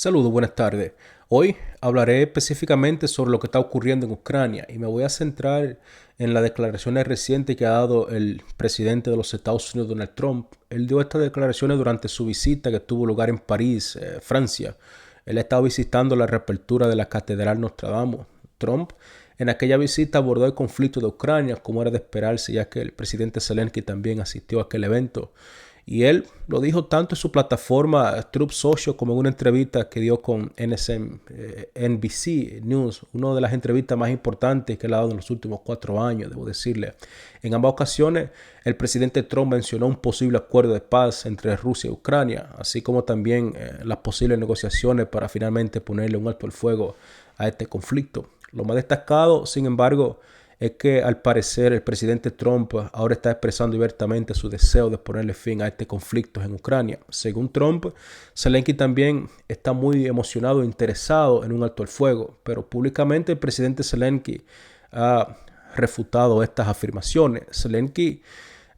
Saludos, buenas tardes. Hoy hablaré específicamente sobre lo que está ocurriendo en Ucrania y me voy a centrar en las declaraciones recientes que ha dado el presidente de los Estados Unidos, Donald Trump. Él dio estas declaraciones durante su visita que tuvo lugar en París, Francia. Él ha estado visitando la reapertura de la Catedral Notre Dame. Trump en aquella visita abordó el conflicto de Ucrania, como era de esperarse, ya que el presidente Zelensky también asistió a aquel evento. Y él lo dijo tanto en su plataforma Truth Social como en una entrevista que dio con NBC News, una de las entrevistas más importantes que él ha dado en los últimos 4 años, debo decirle. En ambas ocasiones, el presidente Trump mencionó un posible acuerdo de paz entre Rusia y Ucrania, así como también las posibles negociaciones para finalmente ponerle un alto al fuego a este conflicto. Lo más destacado, sin embargo, es que al parecer el presidente Trump ahora está expresando abiertamente su deseo de ponerle fin a este conflicto en Ucrania. Según Trump, Zelensky también está muy emocionado e interesado en un alto el fuego, pero públicamente el presidente Zelensky ha refutado estas afirmaciones. Zelensky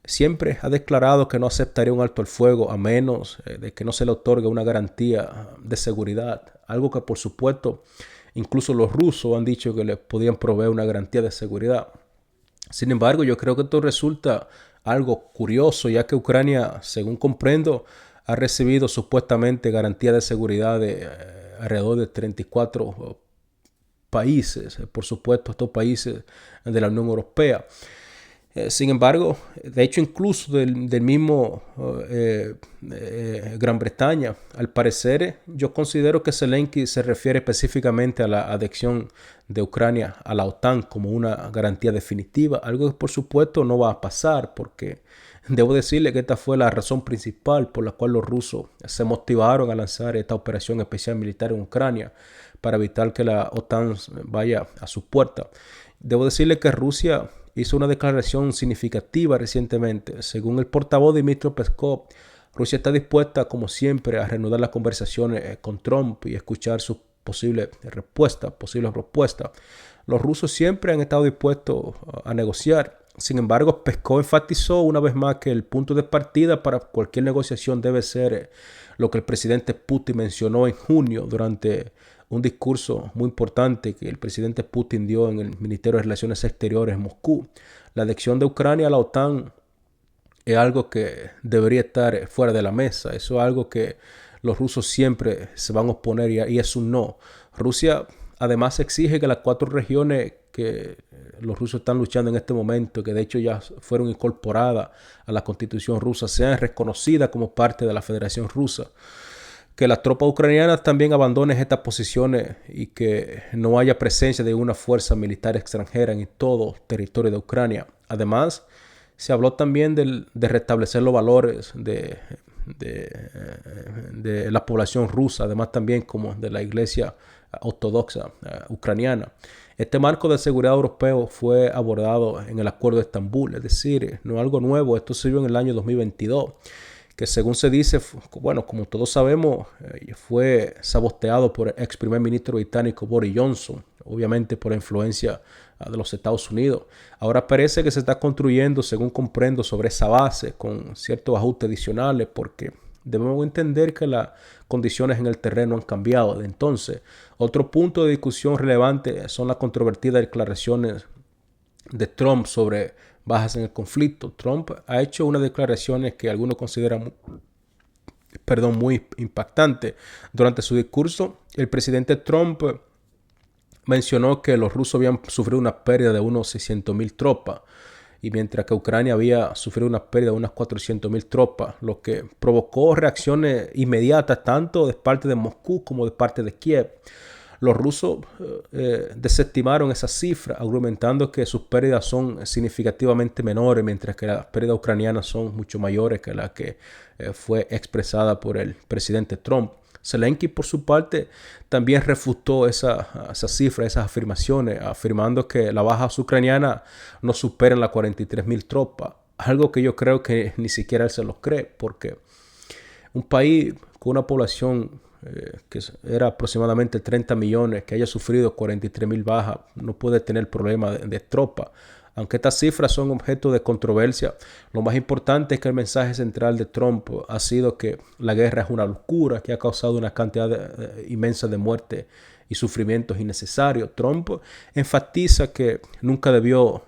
siempre ha declarado que no aceptaría un alto el fuego a menos de que no se le otorgue una garantía de seguridad, algo que por supuesto incluso los rusos han dicho que les podían proveer una garantía de seguridad. Sin embargo, yo creo que esto resulta algo curioso, ya que Ucrania, según comprendo, ha recibido supuestamente garantía de seguridad de alrededor de 34 países, por supuesto estos países de la Unión Europea. Sin embargo, de hecho incluso del mismo Gran Bretaña, al parecer yo considero que Zelensky se refiere específicamente a la adhesión de Ucrania a la OTAN como una garantía definitiva, algo que por supuesto no va a pasar porque debo decirle que esta fue la razón principal por la cual los rusos se motivaron a lanzar esta operación especial militar en Ucrania para evitar que la OTAN vaya a su puerta. Debo decirle que Rusia hizo una declaración significativa recientemente. Según el portavoz Dmitry Peskov, Rusia está dispuesta, como siempre, a reanudar las conversaciones con Trump y escuchar sus posibles propuestas. Los rusos siempre han estado dispuestos a negociar. Sin embargo, Peskov enfatizó una vez más que el punto de partida para cualquier negociación debe ser lo que el presidente Putin mencionó en junio durante un discurso muy importante que el presidente Putin dio en el Ministerio de Relaciones Exteriores en Moscú. La adhesión de Ucrania a la OTAN es algo que debería estar fuera de la mesa. Eso es algo que los rusos siempre se van a oponer y es un no. Rusia además exige que las 4 regiones que los rusos están luchando en este momento, que de hecho ya fueron incorporadas a la constitución rusa, sean reconocidas como parte de la Federación Rusa. Que las tropas ucranianas también abandonen estas posiciones y que no haya presencia de una fuerza militar extranjera en todo territorio de Ucrania. Además, se habló también de restablecer los valores de la población rusa, además también como de la iglesia ortodoxa ucraniana. Este marco de seguridad europeo fue abordado en el Acuerdo de Estambul, es decir, no es algo nuevo, esto se vio en el año 2022 que según se dice, bueno, como todos sabemos, fue saboteado por el ex primer ministro británico Boris Johnson, obviamente por influencia de los Estados Unidos. Ahora parece que se está construyendo, según comprendo, sobre esa base con ciertos ajustes adicionales porque debemos entender que las condiciones en el terreno han cambiado. Entonces, otro punto de discusión relevante son las controvertidas declaraciones de Trump sobre bajas en el conflicto. Trump ha hecho unas declaraciones que algunos consideran muy impactantes. Durante su discurso, el presidente Trump mencionó que los rusos habían sufrido una pérdida de unos 600,000 tropas y mientras que Ucrania había sufrido una pérdida de unas 400,000 tropas, lo que provocó reacciones inmediatas tanto de parte de Moscú como de parte de Kiev. Los rusos desestimaron esa cifra, argumentando que sus pérdidas son significativamente menores, mientras que las pérdidas ucranianas son mucho mayores que la que fue expresada por el presidente Trump. Zelensky, por su parte, también refutó esa cifra, esas afirmaciones, afirmando que las bajas ucranianas no superan las 43,000 tropas, algo que yo creo que ni siquiera él se lo cree, porque un país con una población que era aproximadamente 30 millones, que haya sufrido 43,000 bajas, no puede tener problema de tropa. Aunque estas cifras son objeto de controversia, lo más importante es que el mensaje central de Trump ha sido que la guerra es una locura, que ha causado una cantidad inmensa de muerte y sufrimientos innecesarios. Trump enfatiza que nunca debió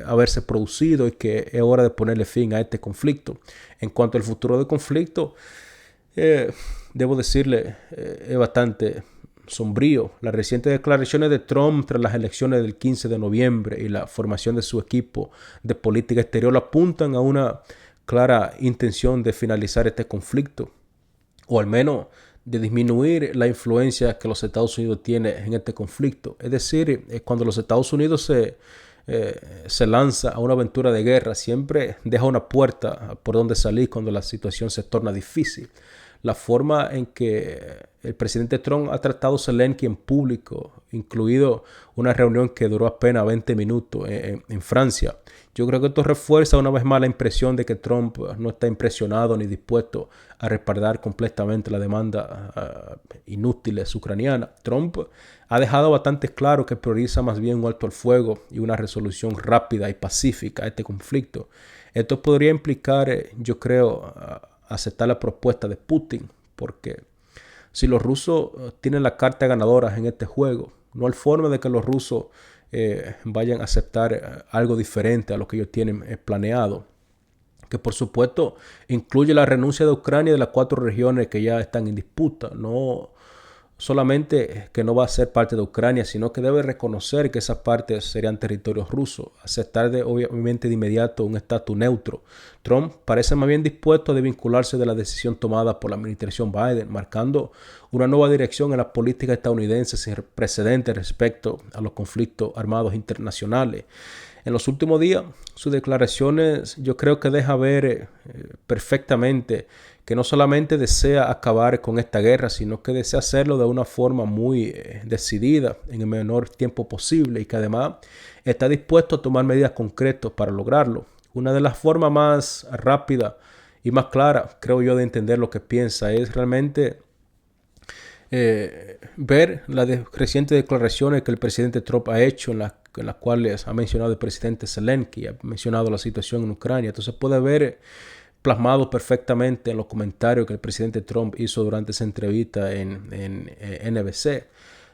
haberse producido y que es hora de ponerle fin a este conflicto. En cuanto al futuro del conflicto, debo decirle, es bastante sombrío. Las recientes declaraciones de Trump tras las elecciones del 15 de noviembre y la formación de su equipo de política exterior apuntan a una clara intención de finalizar este conflicto, o al menos de disminuir la influencia que los Estados Unidos tienen en este conflicto. Es decir, cuando los Estados Unidos se lanza a una aventura de guerra, siempre deja una puerta por donde salir cuando la situación se torna difícil. La forma en que el presidente Trump ha tratado a Zelensky en público, incluido una reunión que duró apenas 20 minutos en Francia. Yo creo que esto refuerza una vez más la impresión de que Trump no está impresionado ni dispuesto a respaldar completamente la demanda inútiles ucraniana. Trump ha dejado bastante claro que prioriza más bien un alto al fuego y una resolución rápida y pacífica a este conflicto. Esto podría implicar, yo creo, aceptar la propuesta de Putin, porque si los rusos tienen la carta ganadora en este juego, no hay forma de que los rusos vayan a aceptar algo diferente a lo que ellos tienen planeado, que por supuesto incluye la renuncia de Ucrania de las 4 regiones que ya están en disputa. No solamente que no va a ser parte de Ucrania, sino que debe reconocer que esas partes serían territorios rusos, aceptar obviamente de inmediato un estatus neutro. Trump parece más bien dispuesto a desvincularse de la decisión tomada por la administración Biden, marcando una nueva dirección en la política estadounidense sin precedentes respecto a los conflictos armados internacionales. En los últimos días, sus declaraciones yo creo que deja ver perfectamente que no solamente desea acabar con esta guerra, sino que desea hacerlo de una forma muy decidida en el menor tiempo posible, y que además está dispuesto a tomar medidas concretas para lograrlo. Una de las formas más rápidas y más claras, creo yo, de entender lo que piensa es realmente ver las recientes declaraciones que el presidente Trump ha hecho en las cuales ha mencionado el presidente Zelensky, ha mencionado la situación en Ucrania. Entonces puede ver plasmado perfectamente en los comentarios que el presidente Trump hizo durante esa entrevista en NBC.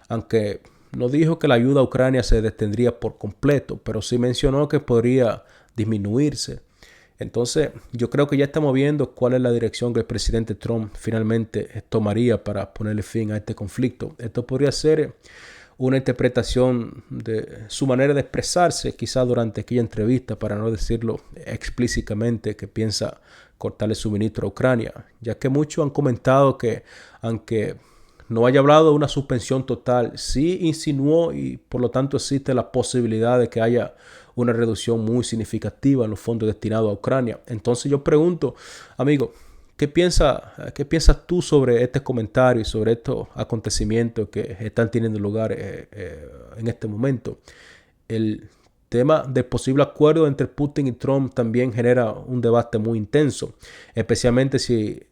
Aunque no dijo que la ayuda a Ucrania se detendría por completo, pero sí mencionó que podría disminuirse. Entonces, yo creo que ya estamos viendo cuál es la dirección que el presidente Trump finalmente tomaría para ponerle fin a este conflicto. Esto podría ser una interpretación de su manera de expresarse, quizás durante aquella entrevista, para no decirlo explícitamente, que piensa cortarle suministro a Ucrania, ya que muchos han comentado que, aunque no haya hablado de una suspensión total, sí insinuó y por lo tanto existe la posibilidad de que haya una reducción muy significativa en los fondos destinados a Ucrania. Entonces yo pregunto, amigo, ¿qué piensas tú sobre este comentario y sobre estos acontecimientos que están teniendo lugar en este momento? El tema del posible acuerdo entre Putin y Trump también genera un debate muy intenso, especialmente si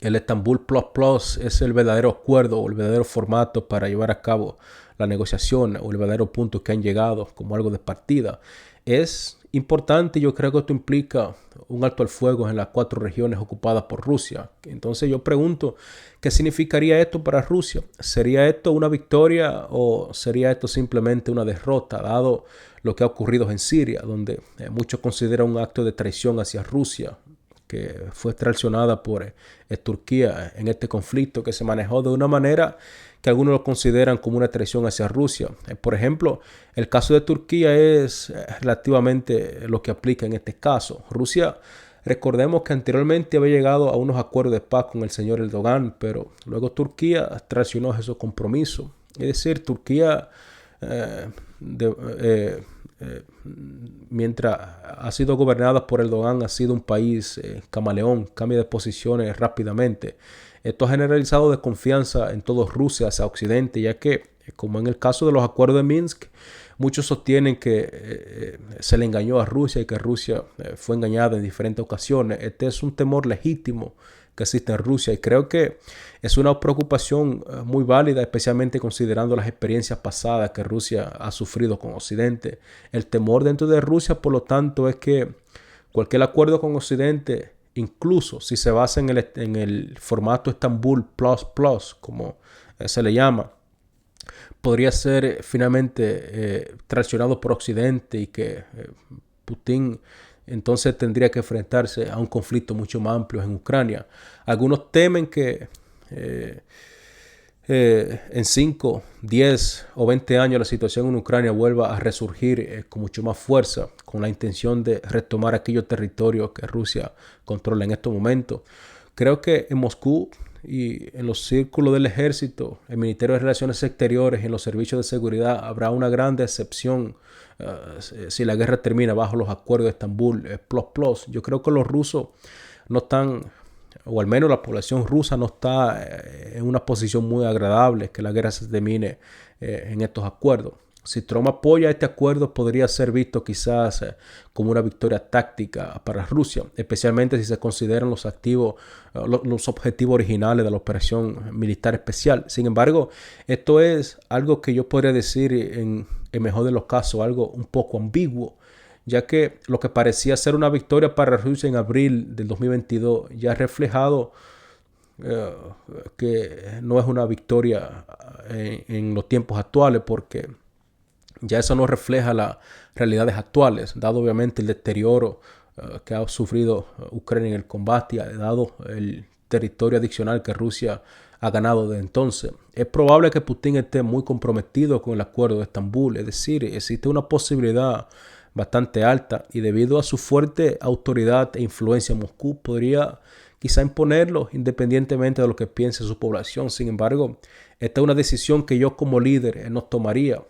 el Estambul Plus Plus es el verdadero acuerdo o el verdadero formato para llevar a cabo la negociación o el verdadero punto que han llegado como algo de partida. Es importante, yo creo que esto implica un alto al fuego en las 4 regiones ocupadas por Rusia. Entonces yo pregunto, ¿qué significaría esto para Rusia? ¿Sería esto una victoria o sería esto simplemente una derrota, dado lo que ha ocurrido en Siria, donde muchos consideran un acto de traición hacia Rusia, que fue traicionada por Turquía en este conflicto, que se manejó de una manera que algunos lo consideran como una traición hacia Rusia? Por ejemplo, el caso de Turquía es relativamente lo que aplica en este caso. Rusia, recordemos que anteriormente había llegado a unos acuerdos de paz con el señor Erdogan, pero luego Turquía traicionó esos compromisos. Es decir, Turquía mientras ha sido gobernada por Erdogan, ha sido un país camaleón, cambia de posiciones rápidamente. Esto ha generalizado desconfianza en todo Rusia hacia Occidente, ya que, como en el caso de los acuerdos de Minsk, muchos sostienen que se le engañó a Rusia y que Rusia fue engañada en diferentes ocasiones. Este es un temor legítimo que existe en Rusia. Y creo que es una preocupación muy válida, especialmente considerando las experiencias pasadas que Rusia ha sufrido con Occidente. El temor dentro de Rusia, por lo tanto, es que cualquier acuerdo con Occidente, incluso si se basa en el formato Estambul Plus Plus, como se le llama, podría ser finalmente traicionado por Occidente y que Putin entonces tendría que enfrentarse a un conflicto mucho más amplio en Ucrania. Algunos temen que en 5, 10 o 20 años la situación en Ucrania vuelva a resurgir con mucho más fuerza, con la intención de retomar aquellos territorios que Rusia controla en estos momentos. Creo que en Moscú y en los círculos del ejército, el Ministerio de Relaciones Exteriores y en los servicios de seguridad habrá una gran decepción si la guerra termina bajo los acuerdos de Estambul plus plus. Yo creo que los rusos no están, o al menos la población rusa no está en una posición muy agradable que la guerra se termine en estos acuerdos. Si Trump apoya este acuerdo, podría ser visto quizás como una victoria táctica para Rusia, especialmente si se consideran los activos, los objetivos originales de la operación militar especial. Sin embargo, esto es algo que yo podría decir en el mejor de los casos, algo un poco ambiguo, ya que lo que parecía ser una victoria para Rusia en abril del 2022 ya ha reflejado que no es una victoria en los tiempos actuales, porque ya eso no refleja las realidades actuales, dado obviamente el deterioro que ha sufrido Ucrania en el combate, dado el territorio adicional que Rusia ha ganado desde entonces. Es probable que Putin esté muy comprometido con el acuerdo de Estambul, es decir, existe una posibilidad bastante alta y debido a su fuerte autoridad e influencia en Moscú podría quizá imponerlo independientemente de lo que piense su población. Sin embargo, esta es una decisión que yo como líder no tomaría.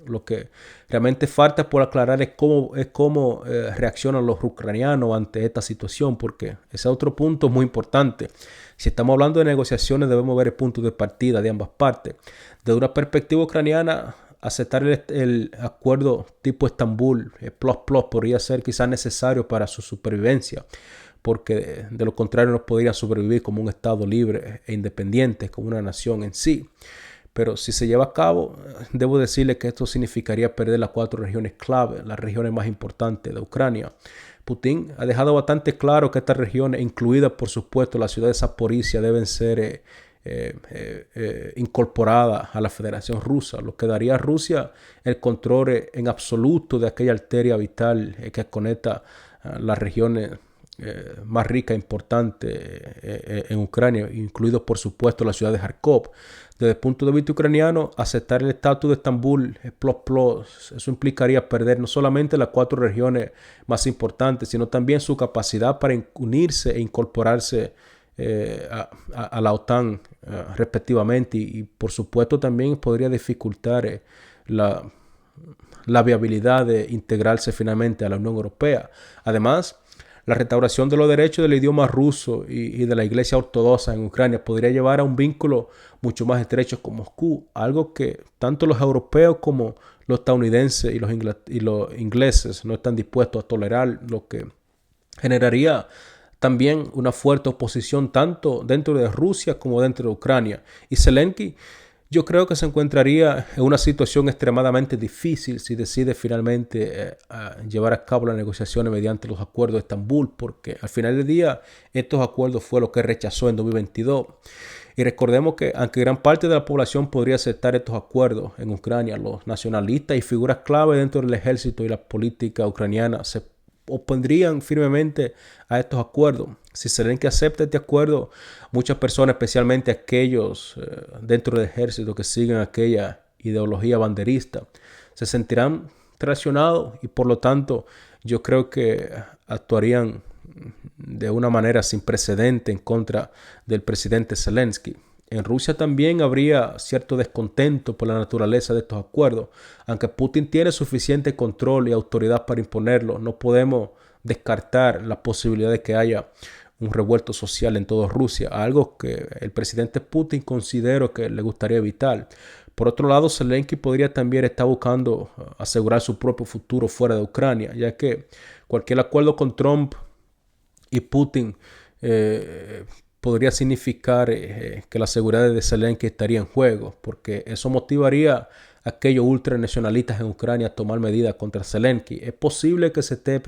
Lo que realmente falta por aclarar es cómo reaccionan los ucranianos ante esta situación, porque ese es otro punto muy importante. Si estamos hablando de negociaciones, debemos ver el punto de partida de ambas partes. Desde una perspectiva ucraniana, aceptar el acuerdo tipo Estambul plus plus podría ser quizás necesario para su supervivencia, porque de lo contrario no podrían sobrevivir como un estado libre e independiente, como una nación en sí. Pero si se lleva a cabo, debo decirle que esto significaría perder las 4 regiones clave, las regiones más importantes de Ucrania. Putin ha dejado bastante claro que estas regiones, incluidas por supuesto la ciudad de Zaporizhia, deben ser incorporadas a la Federación Rusa, lo que daría a Rusia el control en absoluto de aquella arteria vital que conecta las regiones más rica e importante en Ucrania, incluido por supuesto la ciudad de Kharkov. Desde el punto de vista ucraniano, aceptar el estatus de Estambul plus plus, eso implicaría perder no solamente las 4 regiones más importantes, sino también su capacidad para unirse e incorporarse a la OTAN respectivamente y por supuesto también podría dificultar la viabilidad de integrarse finalmente a la Unión Europea. Además, la restauración de los derechos del idioma ruso y de la iglesia ortodoxa en Ucrania podría llevar a un vínculo mucho más estrecho con Moscú, algo que tanto los europeos como los estadounidenses y los ingleses no están dispuestos a tolerar, lo que generaría también una fuerte oposición tanto dentro de Rusia como dentro de Ucrania. Y Zelensky, yo creo que se encontraría en una situación extremadamente difícil si decide finalmente llevar a cabo las negociaciones mediante los acuerdos de Estambul, porque al final del día estos acuerdos fue lo que rechazó en 2022. Y recordemos que aunque gran parte de la población podría aceptar estos acuerdos en Ucrania, los nacionalistas y figuras clave dentro del ejército y la política ucraniana se opondrían firmemente a estos acuerdos. Si Zelensky acepta este acuerdo, muchas personas, especialmente aquellos dentro del ejército que siguen aquella ideología banderista, se sentirán traicionados y por lo tanto yo creo que actuarían de una manera sin precedente en contra del presidente Zelensky. En Rusia también habría cierto descontento por la naturaleza de estos acuerdos. Aunque Putin tiene suficiente control y autoridad para imponerlo, no podemos descartar la posibilidad de que haya un revuelto social en toda Rusia, algo que el presidente Putin considero que le gustaría evitar. Por otro lado, Zelensky podría también estar buscando asegurar su propio futuro fuera de Ucrania, ya que cualquier acuerdo con Trump y Putin podría significar que la seguridad de Zelensky estaría en juego, porque eso motivaría a aquellos ultranacionalistas en Ucrania a tomar medidas contra Zelensky. Es posible que se esté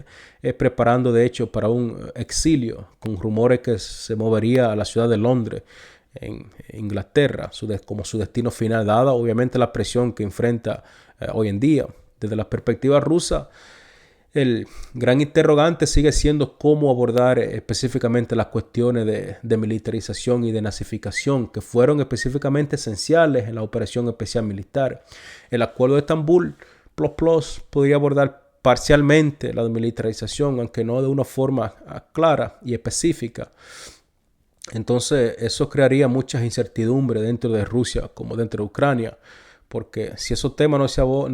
preparando, de hecho, para un exilio, con rumores que se movería a la ciudad de Londres, en Inglaterra, como su destino final, dada obviamente la presión que enfrenta hoy en día. Desde la perspectiva rusa, el gran interrogante sigue siendo cómo abordar específicamente las cuestiones de militarización y de nazificación que fueron específicamente esenciales en la operación especial militar. El acuerdo de Estambul podría abordar parcialmente la desmilitarización, aunque no de una forma clara y específica. Entonces eso crearía muchas incertidumbres dentro de Rusia como dentro de Ucrania, porque si esos temas no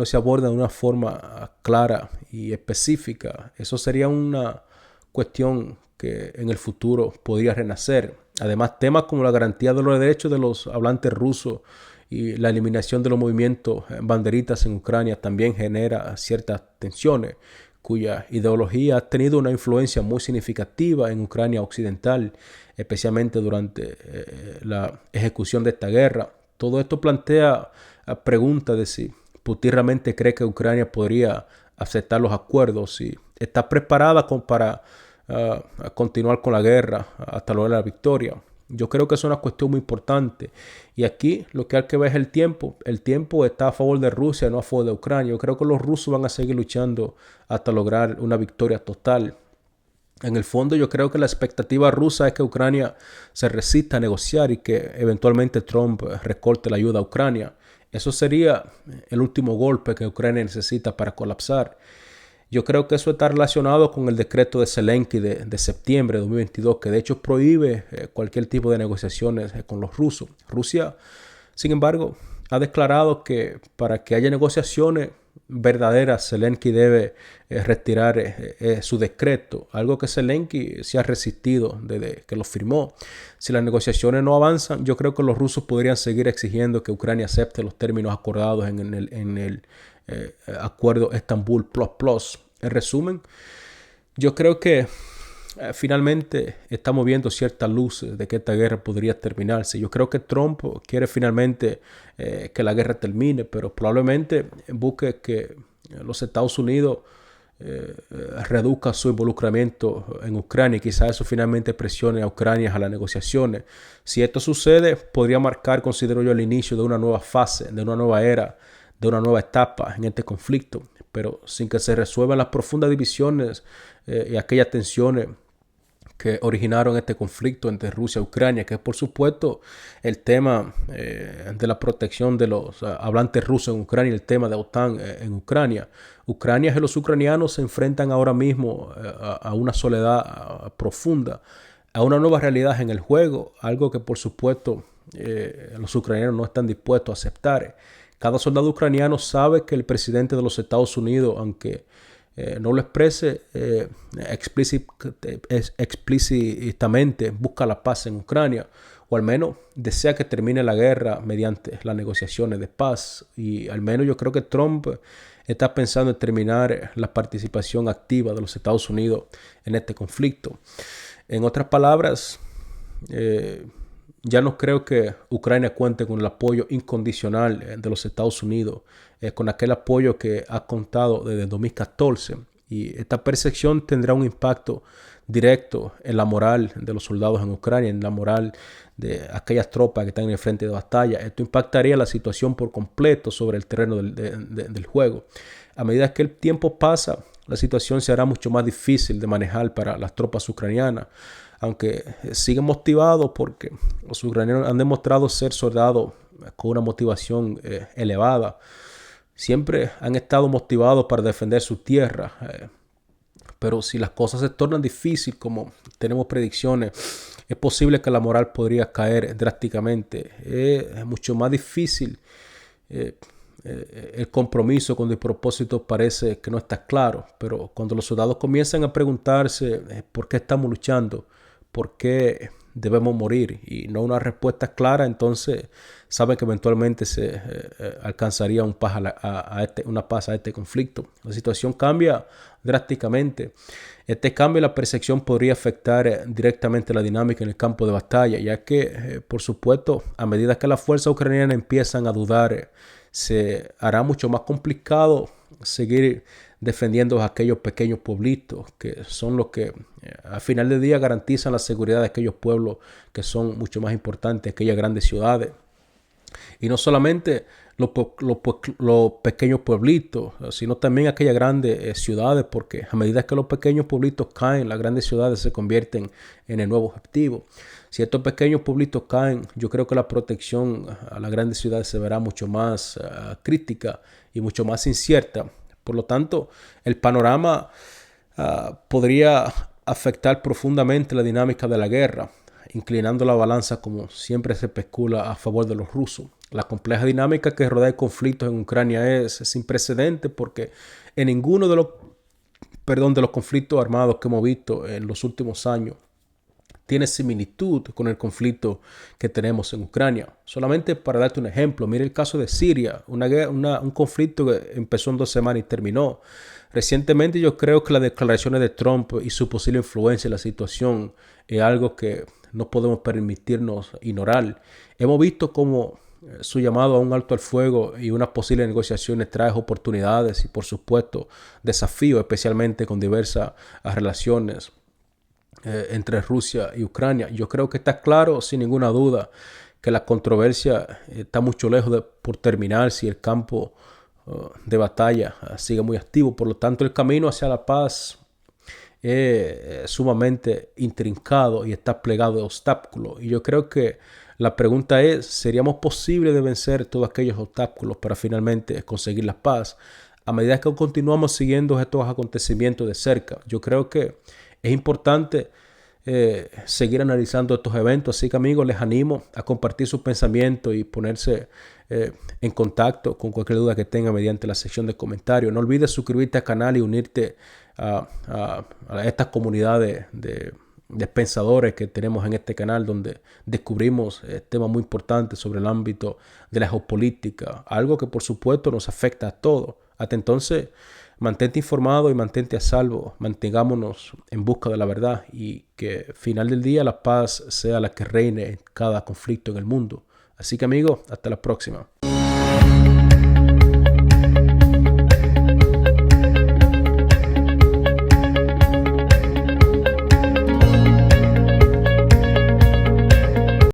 se abordan de una forma clara y específica, eso sería una cuestión que en el futuro podría renacer. Además, temas como la garantía de los derechos de los hablantes rusos y la eliminación de los movimientos banderitas en Ucrania también genera ciertas tensiones, cuya ideología ha tenido una influencia muy significativa en Ucrania occidental, especialmente durante la ejecución de esta guerra. Todo esto plantea preguntas de si Putin realmente cree que Ucrania podría aceptar los acuerdos, si está preparada para continuar con la guerra hasta lograr la victoria. Yo creo que es una cuestión muy importante. Y aquí lo que hay que ver es el tiempo. El tiempo está a favor de Rusia, no a favor de Ucrania. Yo creo que los rusos van a seguir luchando hasta lograr una victoria total. En el fondo, yo creo que la expectativa rusa es que Ucrania se resista a negociar y que eventualmente Trump recorte la ayuda a Ucrania. Eso sería el último golpe que Ucrania necesita para colapsar. Yo creo que eso está relacionado con el decreto de Zelensky de septiembre de 2022, que de hecho prohíbe cualquier tipo de negociaciones con los rusos. Rusia, sin embargo, ha declarado que para que haya negociaciones verdaderas, Zelensky debe retirar su decreto, algo que Zelensky se ha resistido desde que lo firmó. Si las negociaciones no avanzan, yo creo que los rusos podrían seguir exigiendo que Ucrania acepte los términos acordados en el acuerdo Estambul Plus. En resumen, yo creo que finalmente estamos viendo ciertas luces de que esta guerra podría terminarse. Yo creo que Trump quiere finalmente que la guerra termine, pero probablemente busque que los Estados Unidos reduzca su involucramiento en Ucrania y quizás eso finalmente presione a Ucrania a las negociaciones. Si esto sucede, podría marcar, considero yo, el inicio de una nueva fase, de una nueva era, de una nueva etapa en este conflicto, pero sin que se resuelvan las profundas divisiones y aquellas tensiones que originaron este conflicto entre Rusia y Ucrania, que es por supuesto el tema de la protección de los hablantes rusos en Ucrania y el tema de OTAN en Ucrania. Ucrania y los ucranianos se enfrentan ahora mismo a una soledad profunda, a una nueva realidad en el juego, algo que por supuesto los ucranianos no están dispuestos a aceptar. Cada soldado ucraniano sabe que el presidente de los Estados Unidos, aunque no lo exprese explícitamente, busca la paz en Ucrania, o al menos desea que termine la guerra mediante las negociaciones de paz. Y al menos yo creo que Trump está pensando en terminar la participación activa de los Estados Unidos en este conflicto. En otras palabras, ya no creo que Ucrania cuente con el apoyo incondicional de los Estados Unidos, con aquel apoyo que ha contado desde 2014. Y esta percepción tendrá un impacto directo en la moral de los soldados en Ucrania, en la moral de aquellas tropas que están en el frente de batalla. Esto impactaría la situación por completo sobre el terreno del juego. A medida que el tiempo pasa, la situación se hará mucho más difícil de manejar para las tropas ucranianas, aunque siguen motivados porque los ucranianos han demostrado ser soldados con una motivación elevada. Siempre han estado motivados para defender su tierra. Pero si las cosas se tornan difíciles, como tenemos predicciones, es posible que la moral podría caer drásticamente. Es mucho más difícil. El compromiso con el propósito parece que no está claro. Pero cuando los soldados comienzan a preguntarse por qué estamos luchando, por qué debemos morir y no una respuesta clara, entonces saben que eventualmente se alcanzaría una paz a este conflicto. La situación cambia drásticamente. Este cambio en la percepción podría afectar directamente la dinámica en el campo de batalla, ya que, por supuesto, a medida que las fuerzas ucranianas empiezan a dudar, se hará mucho más complicado seguir defendiendo a aquellos pequeños pueblitos que son los que al final del día garantizan la seguridad de aquellos pueblos que son mucho más importantes, aquellas grandes ciudades. Y no solamente los pequeños pueblitos, sino también aquellas grandes ciudades, porque a medida que los pequeños pueblitos caen, las grandes ciudades se convierten en el nuevo objetivo. Si estos pequeños pueblitos caen, yo creo que la protección a las grandes ciudades se verá mucho más crítica y mucho más incierta. Por lo tanto, el panorama podría afectar profundamente la dinámica de la guerra, inclinando la balanza, como siempre se especula, a favor de los rusos. La compleja dinámica que rodea el conflicto en Ucrania es sin precedentes, porque en ninguno de los conflictos armados que hemos visto en los últimos años tiene similitud con el conflicto que tenemos en Ucrania. Solamente para darte un ejemplo, mire el caso de Siria, un conflicto que empezó en 2 semanas y terminó. Recientemente yo creo que las declaraciones de Trump y su posible influencia en la situación es algo que no podemos permitirnos ignorar. Hemos visto cómo su llamado a un alto al fuego y unas posibles negociaciones trae oportunidades y, por supuesto, desafíos, especialmente con diversas relaciones entre Rusia y Ucrania. Yo creo que está claro, sin ninguna duda, que la controversia está mucho lejos por terminar si el campo de batalla sigue muy activo. Por lo tanto, el camino hacia la paz es sumamente intrincado y está plegado de obstáculos. Y yo creo que la pregunta es, ¿seríamos posibles de vencer todos aquellos obstáculos para finalmente conseguir la paz? A medida que continuamos siguiendo estos acontecimientos de cerca, yo creo que es importante seguir analizando estos eventos. Así que, amigos, les animo a compartir sus pensamientos y ponerse en contacto con cualquier duda que tengan mediante la sección de comentarios. No olvides suscribirte al canal y unirte a esta comunidad de pensadores que tenemos en este canal, donde descubrimos temas muy importantes sobre el ámbito de la geopolítica, algo que por supuesto nos afecta a todos. Hasta entonces, mantente informado y mantente a salvo. Mantengámonos en busca de la verdad y que al final del día la paz sea la que reine en cada conflicto en el mundo. Así que, amigos, hasta la próxima.